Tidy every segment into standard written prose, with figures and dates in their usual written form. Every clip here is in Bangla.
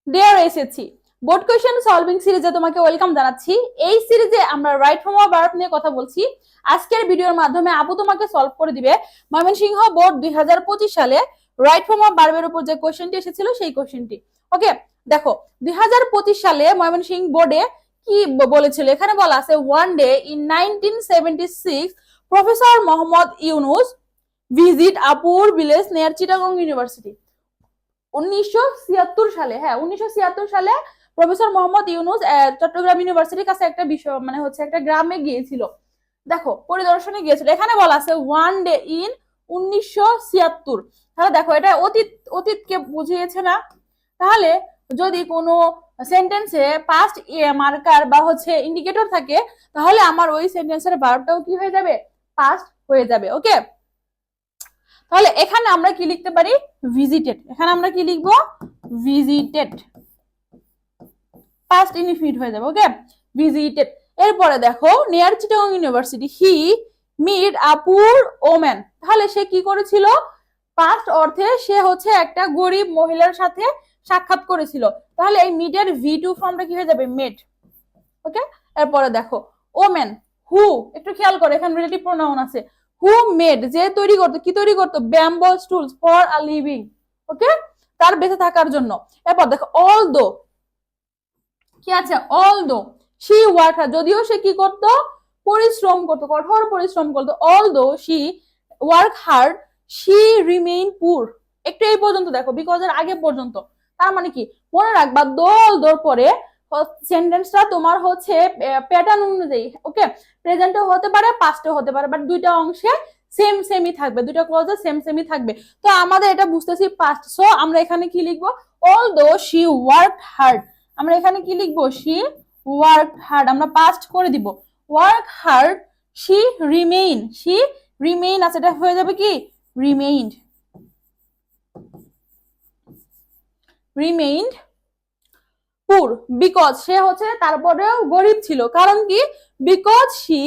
ডিয়ার এসেছি বোর্ড কোয়েশ্চেন সলভিং সিরিজে তোমাকে ওয়েলকাম জানাচ্ছি। এই সিরিজে আমরা রাইট ফর্ম অফ ভার্ব নিয়ে কথা বলছি। আজকের ভিডিওর মাধ্যমে আপু তোমাকে সলভ করে দিবে ময়মনসিংহ বোর্ড 2025 সালে রাইট ফর্ম অফ ভার্বের উপর যে কোশ্চেনটি এসেছিল সেই কোশ্চেনটি। ওকে, দেখো 2025 সালে ময়মনসিংহ বোর্ডে কি বলেছিল, এখানে বলা আছে one day in 1976 professor Mohammad Yunus visit আপুর ভিলেজ নিয়ার চিটাগং ইউনিভার্সিটি। 1976 সালে, হ্যাঁ 1976 সালে প্রফেসর মোহাম্মদ ইউনুস চট্টগ্রাম ইউনিভার্সিটির কাছে একটা বিষয় মানে হচ্ছে একটা গ্রামে গিয়েছিল, দেখো পরিদর্শনে গিয়েছিল। এখানে বলা আছে ওয়ান ডে ইন 1976। তাহলে দেখো এটা অতীতকে বুঝিয়েছে না? তাহলে যদি কোনো সেন্টেন্সে পাস্ট মার্কার বা হচ্ছে ইন্ডিকেটর থাকে তাহলে আমার ওই সেন্টেন্সের ভার্বটাও কি হয়ে যাবে, পাস্ট হয়ে যাবে। ওকে, তাহলে এখানে আমরা কি লিখতে পারি, ভিজিটেড। এখানে আমরা কি লিখবো, ভিজিটেড, পাস্ট ইনডিফিনিট হয়ে যাবে। ওকে, ভিজিটেড। এরপরে দেখো নিয়ার চিটাগং ইউনিভার্সিটি হি মিট আপুর ওম্যান। তাহলে সে কি করেছিল, পাস্ট অর্থে সে হচ্ছে একটা গরিব মহিলার সাথে সাক্ষাৎ করেছিল। তাহলে এই মিটের ভি2 ফর্মটা কি হয়ে যাবে, মেট। ওকে, এরপরে দেখো ওম্যান হু, একটু খেয়াল করো এখানে রিলেটিভ প্রোনাউন আছে। হু মেড, যে তৈরি করতো, কি তৈরি করতো, ব্যাম্বো স্টুলস ফর আ লিভিং। ওকে, তার বেঁচে থাকার জন্য। এরপর দেখো অল দো, কি আছে, অল দো শি ওয়ার্ক, যদিও সে কি করতো, পরিশ্রম করতো, কঠোর পরিশ্রম করতো। All though she work hard she remain পুর। একটু এই পর্যন্ত দেখো, বিকজ এর আগে পর্যন্ত। তার মানে কি, মনে রাখবা দোল দোর পরে সেন্টেন্সটা তোমার হচ্ছে প্যাটার্ন অনুযায়ী। ওকে, প্রেজেন্টও হতে পারে, পাস্টও হতে পারে, বাট দুইটা অংশে সেম সেমই থাকবে, দুইটা ক্লজে সেম সেমই থাকবে। তো আমাদের এটা বুঝতেছি পাস্ট, সো আমরা এখানে কি লিখবো, all though she work hard. আমরা এখানে কি লিখবো, শি ওয়ার্ক হার্ড, আমরা পাস্ট করে দিব। Work hard she remain, she remain আছে, এটা হয়ে যাবে কি, রিমেইনড, রিমেইনড পুর বিকজ সে হচ্ছে তারপরেও গরিব ছিল। কারণ কি, because she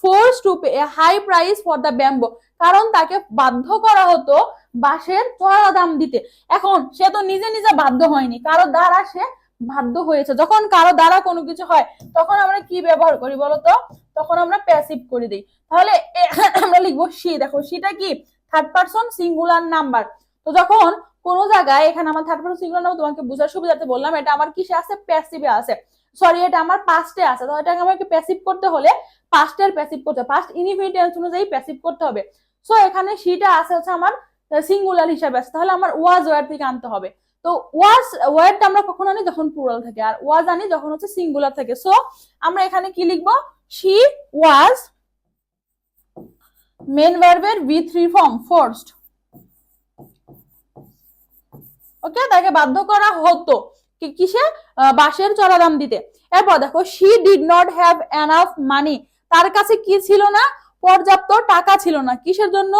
force to pay a high price for the bamboo, কারণ তাকে বাধ্য করা হতো বাঁশের চড়া দাম দিতে। এখন সে তো নিজে নিজে বাধ্য হয়নি, কারো দ্বারা সে বাধ্য হয়েছে। যখন কারো দ্বারা কোনো কিছু হয় তখন আমরা কি ব্যবহার করি বলতো, তখন আমরা প্যাসিভ করে দিই। তাহলে আমরা লিখবো শি। দেখো শিটা কি, থার্ড পারসন সিঙ্গুলার নাম্বার। তো যখন কোন জায়গায়, এখানে আমার থার্ড পারসন সিঙ্গুলার নাম্বার তোমাকে বোঝার সুবিধাতে বললাম, এটা আমার কিসে আছে, প্যাসিভে আছে, সরি এটা আমার পাস্টে আছে। তো এটাকে আমাকে প্যাসিভ করতে হলে পাস্টের প্যাসিভ করতে হবে, পাস্ট ইনডিফিনিট টেন্স অনুযায়ী প্যাসিভ করতে হবে। সো এখানে শিটা আছে হচ্ছে আমার সিঙ্গুলার হিসাবে আছে, তাহলে আমার ওয়াজ ওয়ার্ড থেকে আনতে হবে। তো ওয়াজ ওয়ার্ডটা আমরা কখন আনি, যখন প্লুরাল থাকে, আর ওয়াজ আনি যখন হচ্ছে সিঙ্গুলার থাকে। সো আমরা এখানে কি লিখবো, শি ওয়াজ মেন ভার্বের V3 ফর্ম ফোর্সড। ওকে, তাকে বাধ্য করা হতো কিসে, বাঁশের চড়া দাম দিতে। এরপর দেখো she did not have enough মানি, তার কাছে কি ছিল না, পর্যাপ্ত টাকা ছিল না, কিসের জন্য,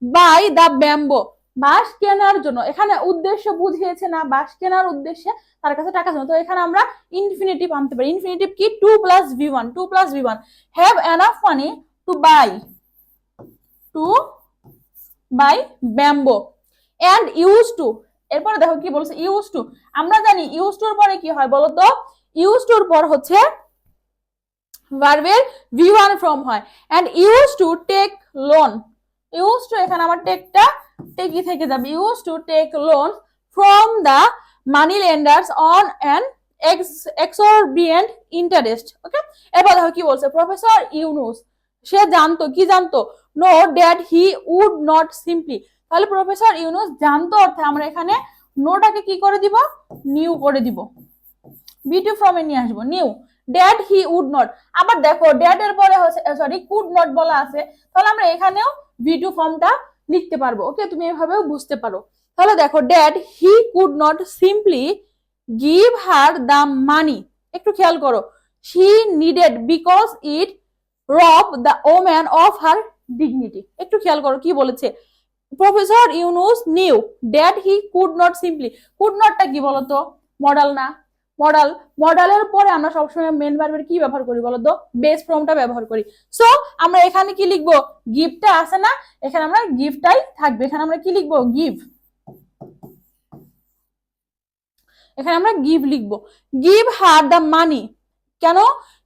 বাই দা ব্যাম্বো, বাঁশ কেনার জন্য। এখানে উদ্দেশ্য বুঝিয়েছে না, বাঁশ কেনার উদ্দেশ্যে তার কাছে টাকা ছিল। তো এখানে আমরা ইনফিনিটিভ আনতে পারি। ইনফিনিটিভ কি, 2 + V1, 2 + V1, have enough money to buy bamboo and use to. এরপরে দেখো কি বলছে, ইউজ টু। আমরা জানি ইউজ টুর পরে কি হয় বলতো, ইউজ টুর পর হচ্ছে ভার্বের V1 ফর্ম হয়। And use to take loan, use to এখানে আমার টেকটা টেকি থেকে যাবে, use to take loan from the money lenders on an exorbitant interest. Okay, এরপর দেখো কি বলছে, প্রফেসর ইউনুস সে জানতো, কি জানতো, know that he would not simply. তাহলে প্রফেসর ইউনুস জানতো অর্থে আমরা এখানে নোটাকে কি করে দিব, নিউ করে দিব, V2 ফর্মে নিয়ে আসবো, knew. That he would not, আবার দেখো ড্যাড এর পরে হচ্ছে সরি কুড নট বলা আছে, তাহলে আমরা এখানেও V2 ফর্মটা লিখতে পারবো। ওকে, তুমি এভাবেও বুঝতে পারো। তাহলে দেখো dad he could not simply give her the money, একটু খেয়াল করো, she needed because it rob the woman of her dignity. একটু খেয়াল করো কি বলেছে, professor Yunus knew that he could not simply, could নটটা কি বলতো, মডাল না, মডাল, মডালের পরে আমরা সবসময় মেন ভার্বের কি ব্যবহার করি বলতো, বেস ফর্মটা ব্যবহার করি। সো আমরা এখানে কি লিখবো, গিভটা আছে না, এখানে আমরা গিভটাই থাকবে, এখানে আমরা কি লিখবো, গিভ। এখানে আমরা গিভ লিখবো, গিভ হার দ্য মানি, কেন,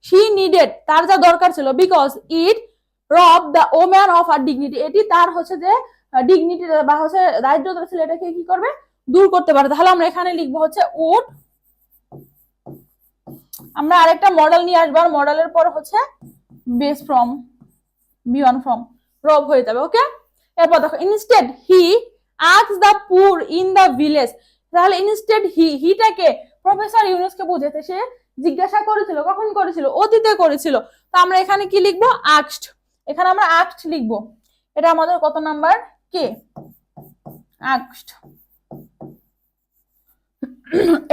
শি নিডেড, তার যা দরকার ছিল, because it rob the woman of her dignity, এটি তার হচ্ছে যে ডিগনিটি বা হচ্ছে দারিদ্রতা ছিল, এটাকে কি করবে, দূর করতে পারে। তাহলে আমরা এখানে লিখবো হচ্ছে উড, আমরা আরেকটা মডেল নিয়ে আসবো, আর মডেলের পর হচ্ছে বেস ফ্রম, বিয়ন্ড ফ্রম, রব হয়ে যাবে। ওকে, এরপর দেখো instead he asks the poor in the village, তাহলে ইনস্টেড হিটাকে প্রফেসর ইউনুসকে বুঝাতে সে জিজ্ঞাসা করেছিল, কখন করেছিল, অতীতে করেছিল। তো আমরা এখানে কি লিখবো, আস্কড, এখানে আমরা আস্কড লিখবো, এটা আমাদের কত নাম্বার, কে, আস্কড।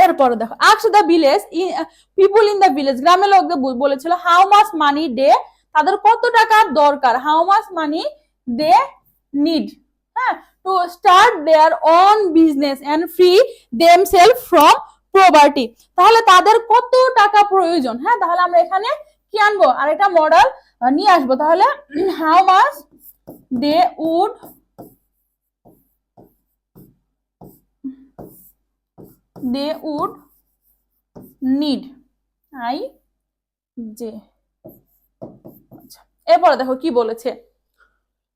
এরপরে দেখো asked the village people in the village, গ্রামের লোকদের বলেছিল হাউ মাচ মানি দে, তাদের কত টাকার দরকার, how much money they need, হ্যাঁ, to start their own business and free themselves from property, তাহলে তাদের কত টাকা প্রয়োজন। হ্যাঁ, তাহলে আমরা এখানে কি আনবো, আরেকটা মডেল নিয়ে আসবো, তাহলে how much they would need, I জে। এরপরে দেখো কি বলেছে,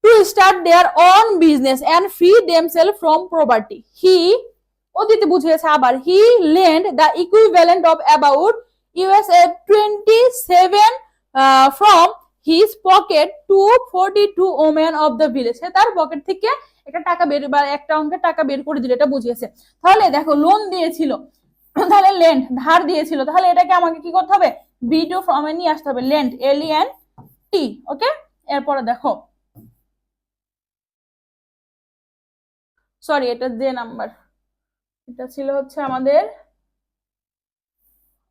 to start their own business and free themselves from property, he অতীতে বুঝিয়েছে আবার, he lend the equivalent of about USA 27 from his pocket to 42 women of the village, সে তার পকেট থেকে একটা টাকা বের বা একটা অঙ্কের টাকা বের করে দিল, এটা বুঝিয়েছে। তাহলে দেখো লোন দিয়েছিল, তাহলে লেন্ড ধার দিয়েছিল, তাহলে এটাকে আমাকে কি করতে হবে, বি টু ফ্রম এ নিয়ে আসতে হবে, লেন্ড LENT। ওকে, এরপরে দেখো, সরি এটা যে নাম্বার, এটা ছিল হচ্ছে আমাদের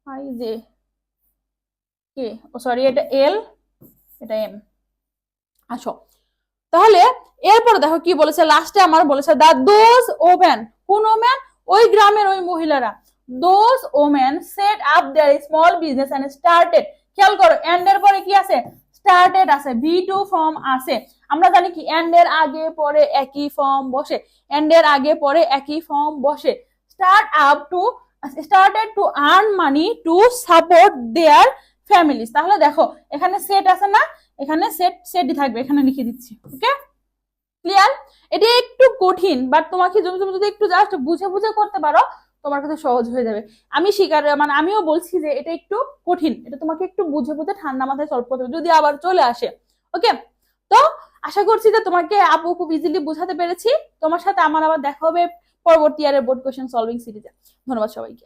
I J K, oh sorry এটা এল, এটা এম। আসো, তাহলে এরপরে দেখো কি বলেছে, লাস্টে আমার বলেছে দা দোজ ওমেন, কোন ওমেন, ওই গ্রামের ওই মহিলারা, those women set up their small business and started, খেয়াল করো এন্ড এর পরে কি আছে, স্টার্টেড আছে, বি টু ফর্ম আছে। আমরা জানি কি এন্ড এর আগে পরে একই ফর্ম বসে, এন্ড এর আগে পরে একই ফর্ম বসে, started to earn money to support there families. তাহলে দেখো এখানে সেট আছে না, এখানে সেটই থাকবে, এখানে লিখে দিচ্ছি। ওকে, ক্লিয়ার? এটা একটু কঠিন, বাট তোমাকে যদি একটু জাস্ট বুঝে বুঝে করতে পারো তোমার কাছে সহজ হয়ে যাবে। আমি মানে আমিও বলছি যে এটা একটু কঠিন, এটা তোমাকে একটু বুঝে বুঝে ঠান্ডা মাথায় সলভ করতে হবে, যদি আবার চলে আসে। ওকে, তো আশা করছি যে তোমাকে আপু খুব ইজিলি বুঝাতে পেরেছি। তোমার সাথে আমার আবার দেখা হবে পরবর্তী ইয়ারের বোর্ড কোশ্চেন সলভিং সিরিজে। ধন্যবাদ সবাইকে।